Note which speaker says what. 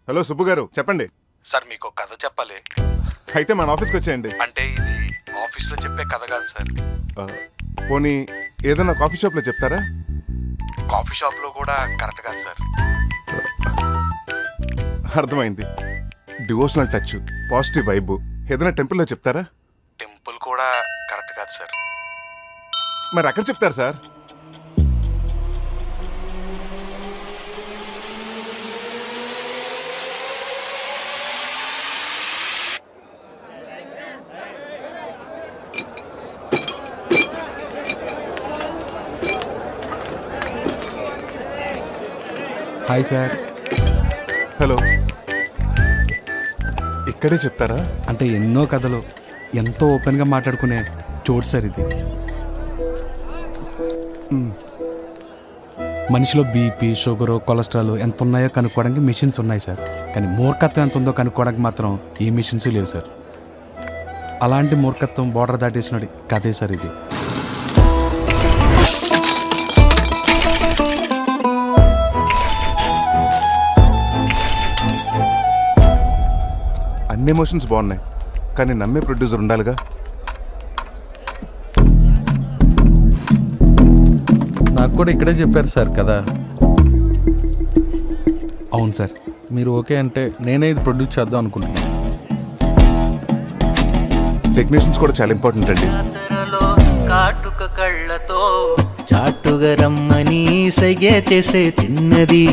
Speaker 1: Hello Subbu గారు, చెప్పండి.
Speaker 2: Sir మీకు కథ చెప్పాలి.
Speaker 1: అయితే మన ఆఫీస్కి వచ్చేయండి.
Speaker 2: అంటే ఇది ఆఫీస్లో చెప్పే కథ కాదు సార్.
Speaker 1: పోనీ ఏదైనా కాఫీ షాప్లో చెప్తారా?
Speaker 2: కాఫీ షాప్లో కూడా కరెక్ట్ కాదు సార్.
Speaker 1: అర్థమైంది. డివోషనల్ టచ్, పాజిటివ్ వైబ్ ఏదైనా టెంపుల్లో చెప్తారా?
Speaker 2: టెంపుల్ కూడా కరెక్ట్ కాదు సార్.
Speaker 1: మరి అక్కడ చెప్తారు సార్.
Speaker 3: Hi sir.
Speaker 1: హలో. ఇక్కడే చెప్తారా?
Speaker 3: అంటే ఎన్నో కథలు ఎంతో ఓపెన్గా మాట్లాడుకునే చోటు సార్ ఇది. మనిషిలో బీపీ, షుగరు, కొలెస్ట్రాల్ ఎంత ఉన్నాయో కనుక్కోవడానికి మిషన్స్ ఉన్నాయి సార్. కానీ మూర్ఖత్వం ఎంత ఉందో కనుక్కోవడానికి మాత్రం ఏ మిషన్స్ లేవు సార్. అలాంటి మూర్ఖత్వం బోర్డర్ దాటేసినాడు కథే సార్ ఇది.
Speaker 1: అన్ని ఎమోషన్స్ బాగున్నాయి, కానీ నమ్మే ప్రొడ్యూసర్ ఉండాలిగా.
Speaker 4: నాకు కూడా ఇక్కడే చెప్పారు సార్ కదా.
Speaker 3: అవును సార్.
Speaker 4: మీరు ఓకే అంటే నేనే ఇది ప్రొడ్యూస్ చేద్దాం అనుకుంటున్నాను.
Speaker 1: టెక్నీషియన్స్ కూడా చాలా ఇంపార్టెంట్ అండి.
Speaker 5: కాటుక కళ్ళతో చాటుగా రమ్మని సైగ చేసే చిన్నది